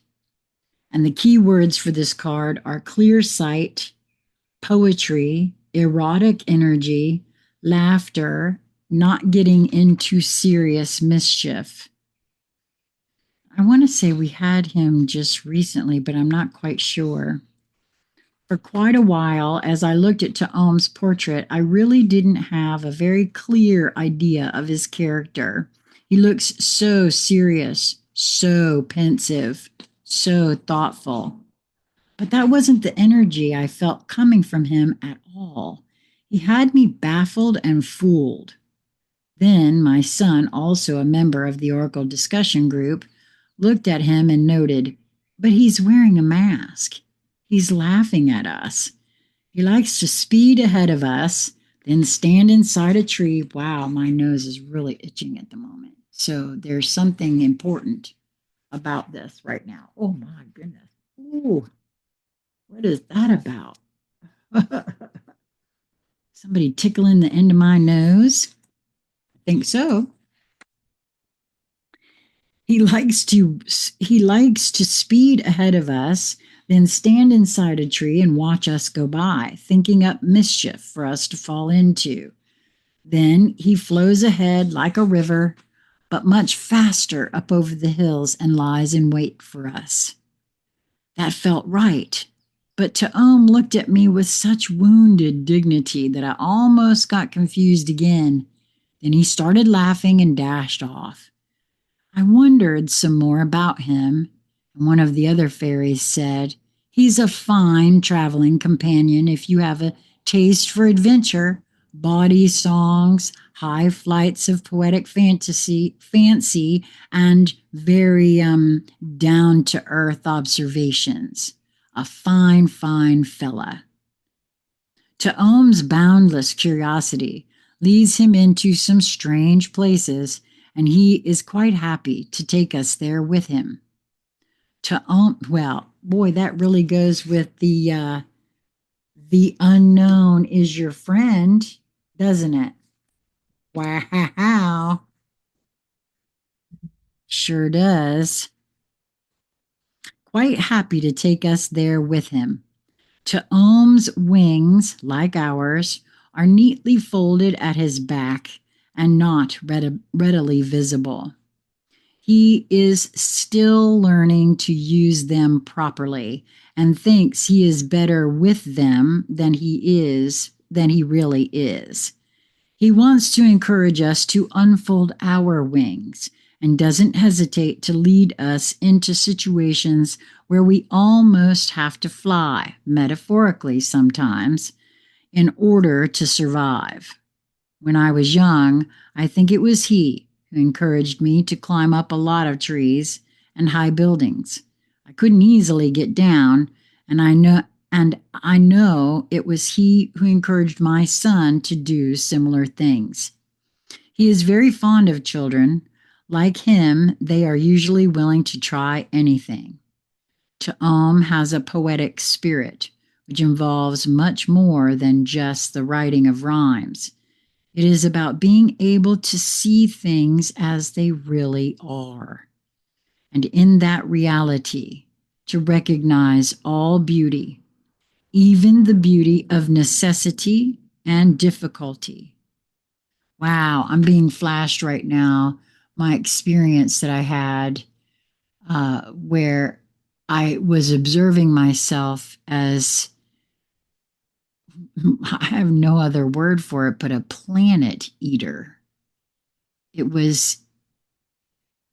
And the key words for this card are clear sight, poetry, erotic energy, laughter, not getting into serious mischief. I want to say we had him just recently, but I'm not quite sure. For quite a while, as I looked at Ta'om's portrait, I really didn't have a very clear idea of his character. He looks so serious, so pensive, so thoughtful. But that wasn't the energy I felt coming from him at all. He had me baffled and fooled. Then my son, also a member of the Oracle discussion group, looked at him and noted, but he's wearing a mask. He's laughing at us. He likes to speed ahead of us, then stand inside a tree. Wow, my nose is really itching at the moment. So there's something important about this right now. Oh my goodness. Ooh, what is that about? Somebody tickling the end of my nose? I think so. He likes to speed ahead of us, then stand inside a tree and watch us go by, thinking up mischief for us to fall into. Then he flows ahead like a river, but much faster up over the hills and lies in wait for us. That felt right. But Ta'om looked at me with such wounded dignity that I almost got confused again. Then he started laughing and dashed off. I wondered some more about him, and one of the other fairies said, he's a fine traveling companion if you have a taste for adventure, bawdy songs, high flights of poetic fancy, and very down to earth observations. A fine, fine fella. Ta'om's boundless curiosity leads him into some strange places, and he is quite happy to take us there with him. Well, boy, that really goes with the unknown is your friend, doesn't it? Wow, sure does. Quite happy to take us there with him. Ta'om's wings, like ours, are neatly folded at his back and not readily visible. He is still learning to use them properly and thinks he is better with them than he really is. He wants to encourage us to unfold our wings and doesn't hesitate to lead us into situations where we almost have to fly, metaphorically sometimes, in order to survive. When I was young, I think it was he who encouraged me to climb up a lot of trees and high buildings. I couldn't easily get down, and I know it was he who encouraged my son to do similar things. He is very fond of children. Like him, they are usually willing to try anything. Ta'am has a poetic spirit, which involves much more than just the writing of rhymes. It is about being able to see things as they really are. And in that reality, to recognize all beauty, even the beauty of necessity and difficulty. Wow, I'm being flashed right now. My experience that I had where I was observing myself as, I have no other word for it, but a planet eater. It was,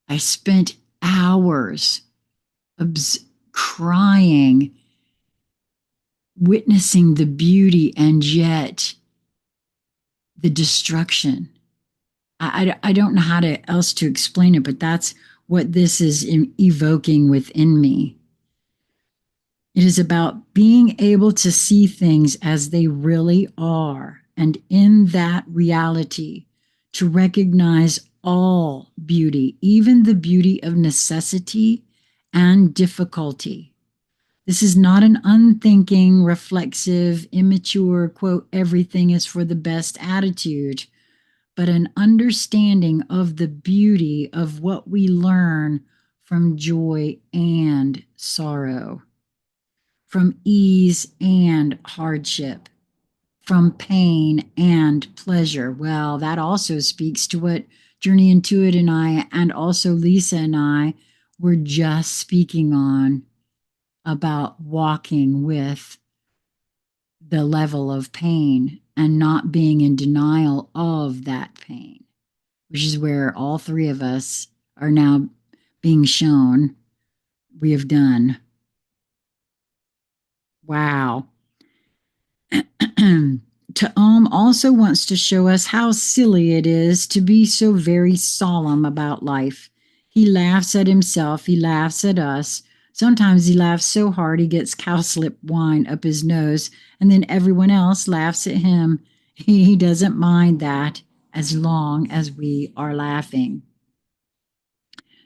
I spent hours crying, witnessing the beauty and yet the destruction. I don't know how to else to explain it, but that's what this is evoking within me. It is about being able to see things as they really are, and in that reality, to recognize all beauty, even the beauty of necessity and difficulty. This is not an unthinking, reflexive, immature, quote, everything is for the best attitude, but an understanding of the beauty of what we learn from joy and sorrow, from ease and hardship, from pain and pleasure. Well, that also speaks to what Journey Intuit and I, and also Lisa and I, were just speaking on about walking with the level of pain and not being in denial of that pain, which is where all three of us are now being shown we have done. Wow. Ta'am also wants to show us how silly it is to be so very solemn about life. He laughs at himself, he laughs at us. Sometimes he laughs so hard he gets cowslip wine up his nose, and then everyone else laughs at him. He doesn't mind that as long as we are laughing.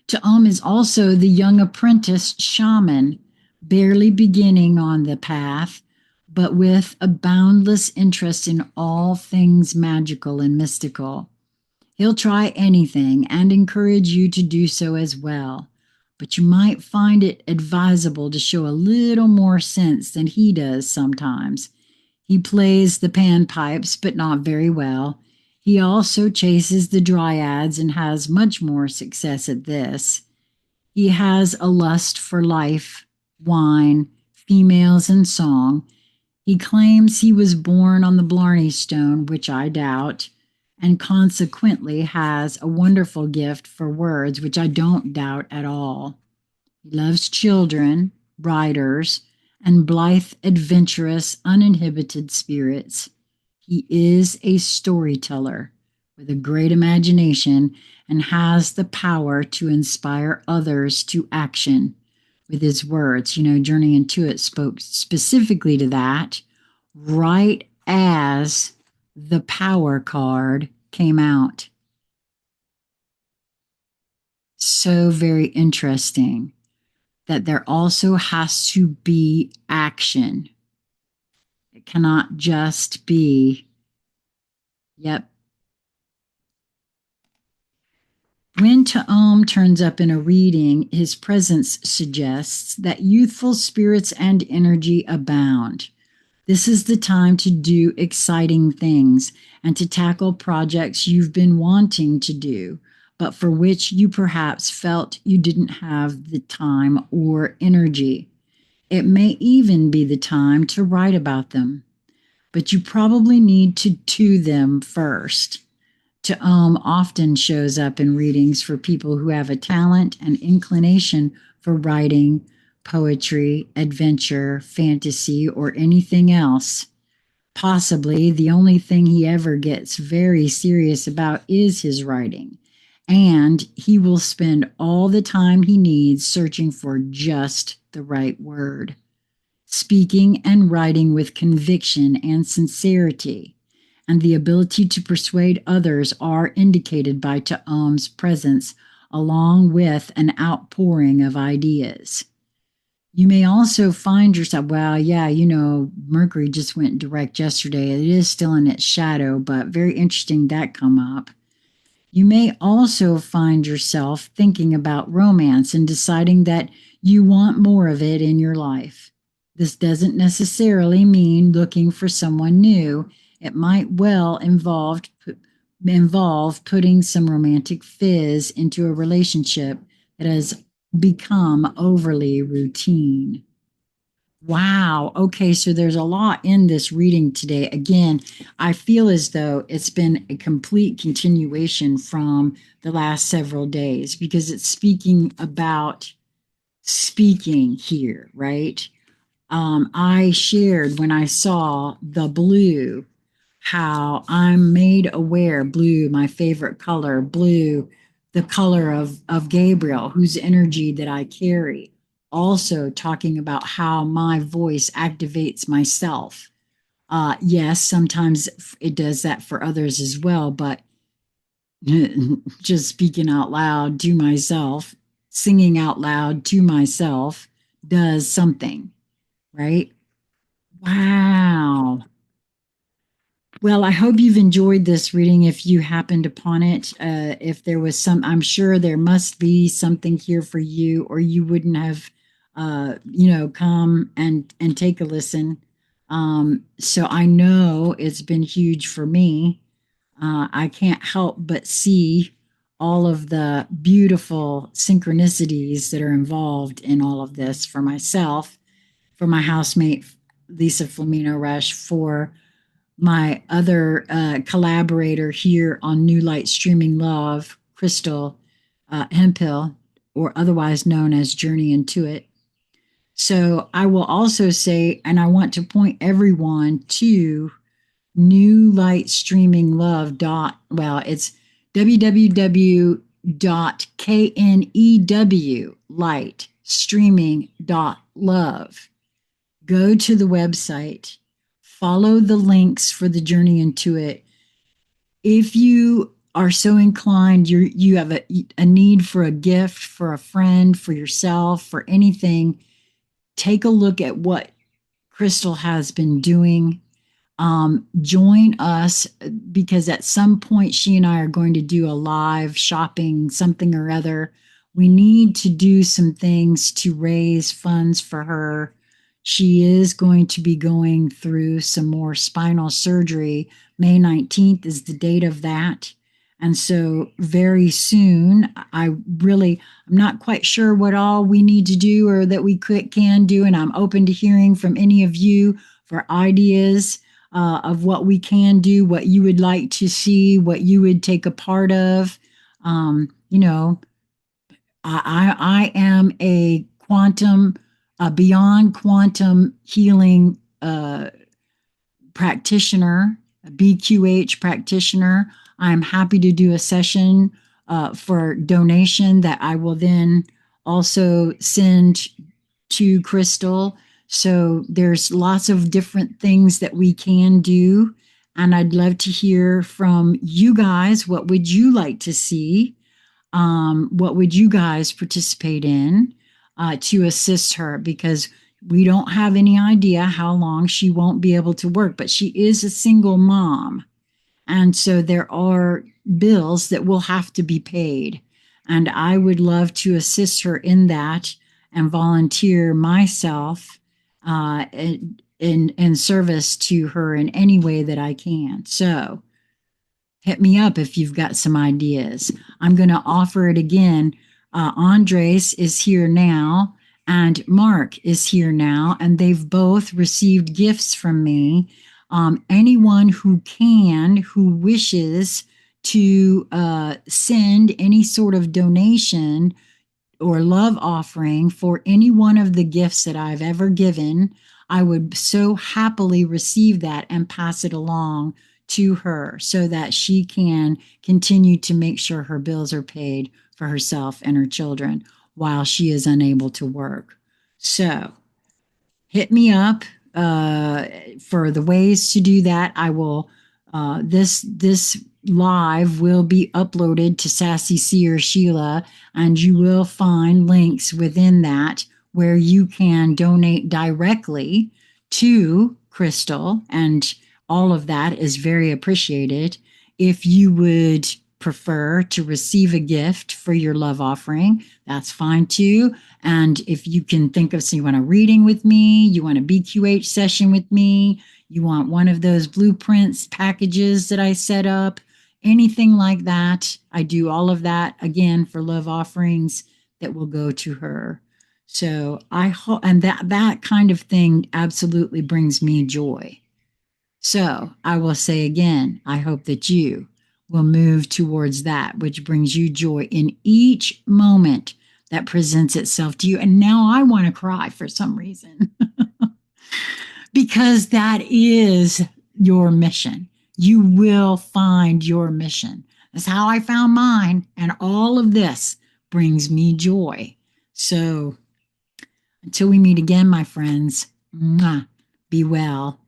Ta'am is also the young apprentice shaman, barely beginning on the path, but with a boundless interest in all things magical and mystical. He'll try anything and encourage you to do so as well, but you might find it advisable to show a little more sense than he does sometimes. He plays the panpipes, but not very well. He also chases the dryads and has much more success at this. He has a lust for life, wine, females, and song. He claims he was born on the Blarney Stone, which I doubt, and consequently has a wonderful gift for words, which I don't doubt at all. He loves children, riders, and blithe, adventurous, uninhibited spirits. He is a storyteller with a great imagination and has the power to inspire others to action with his words. You know, Journey Intuit spoke specifically to that right as the power card came out. So very interesting that there also has to be action. It cannot just be, yep. When Ta'am turns up in a reading, his presence suggests that youthful spirits and energy abound. This is the time to do exciting things and to tackle projects you've been wanting to do, but for which you perhaps felt you didn't have the time or energy. It may even be the time to write about them, but you probably need to do them first. to often shows up in readings for people who have a talent and inclination for writing, poetry, adventure, fantasy, or anything else. Possibly the only thing he ever gets very serious about is his writing. And he will spend all the time he needs searching for just the right word, speaking and writing with conviction and sincerity. And the ability to persuade others are indicated by Ta'am's presence, along with an outpouring of ideas. You may also find yourself, well, yeah, Mercury just went direct yesterday. It is still in its shadow, but very interesting that come up. You may also find yourself thinking about romance and deciding that you want more of it in your life. This doesn't necessarily mean looking for someone new. It might well involve putting some romantic fizz into a relationship that has become overly routine. Wow. Okay. So there's a lot in this reading today. Again, I feel as though it's been a complete continuation from the last several days because it's speaking about speaking here, right? I shared when I saw the blue how I'm made aware, blue, my favorite color, blue, the color of Gabriel, whose energy that I carry. Also, talking about how my voice activates myself. Yes, sometimes it does that for others as well, but just speaking out loud to myself, singing out loud to myself does something, right? Wow. Well, I hope you've enjoyed this reading if you happened upon it. If there was I'm sure there must be something here for you, or you wouldn't have, come and take a listen. So I know it's been huge for me. I can't help but see all of the beautiful synchronicities that are involved in all of this for myself, for my housemate, Lisa Flamino Rush, for my other collaborator here on New Light Streaming Love, Crystal Hempill, or otherwise known as Journey Into It. So I will also say, and I want to point everyone to New Light Streaming Love it's www.knewlightstreaming.love. Go to the website, follow the links for the Journey Into It. If you are so inclined, you have a need for a gift, for a friend, for yourself, for anything, take a look at what Crystal has been doing. Join us because at some point she and I are going to do a live shopping something or other. We need to do some things to raise funds for her. She is going to be going through some more spinal surgery. May 19th is the date of that. And so very soon, I'm not quite sure what all we need to do or that we can do. And I'm open to hearing from any of you for ideas of what we can do, what you would like to see, what you would take a part of. Um, you know, I am a beyond quantum healing practitioner, a BQH practitioner. I'm happy to do a session for donation that I will then also send to Crystal. So there's lots of different things that we can do. And I'd love to hear from you guys. What would you like to see? What would you guys participate in to assist her? Because we don't have any idea how long she won't be able to work, but she is a single mom. And so there are bills that will have to be paid. And I would love to assist her in that and volunteer myself in service to her in any way that I can. So hit me up if you've got some ideas. I'm going to offer it again. Andres is here now, and Mark is here now, and they've both received gifts from me. Anyone who wishes to send any sort of donation or love offering for any one of the gifts that I've ever given, I would so happily receive that and pass it along to her so that she can continue to make sure her bills are paid for herself and her children while she is unable to work. So hit me up for the ways to do that. I will. This live will be uploaded to Sassy Seer Sheila, and you will find links within that where you can donate directly to Crystal, and all of that is very appreciated. If you would prefer to receive a gift for your love offering, that's fine too. And if you can think of, so you want a reading with me, you want a BQH session with me, you want one of those blueprints packages that I set up, anything like that, I do all of that again for love offerings that will go to her. So I hope, and that kind of thing absolutely brings me joy. So I will say again, I hope that you will move towards that which brings you joy in each moment that presents itself to you. And now I want to cry for some reason because that is your mission. You will find your mission. That's how I found mine. And all of this brings me joy. So until we meet again, my friends, mwah, be well.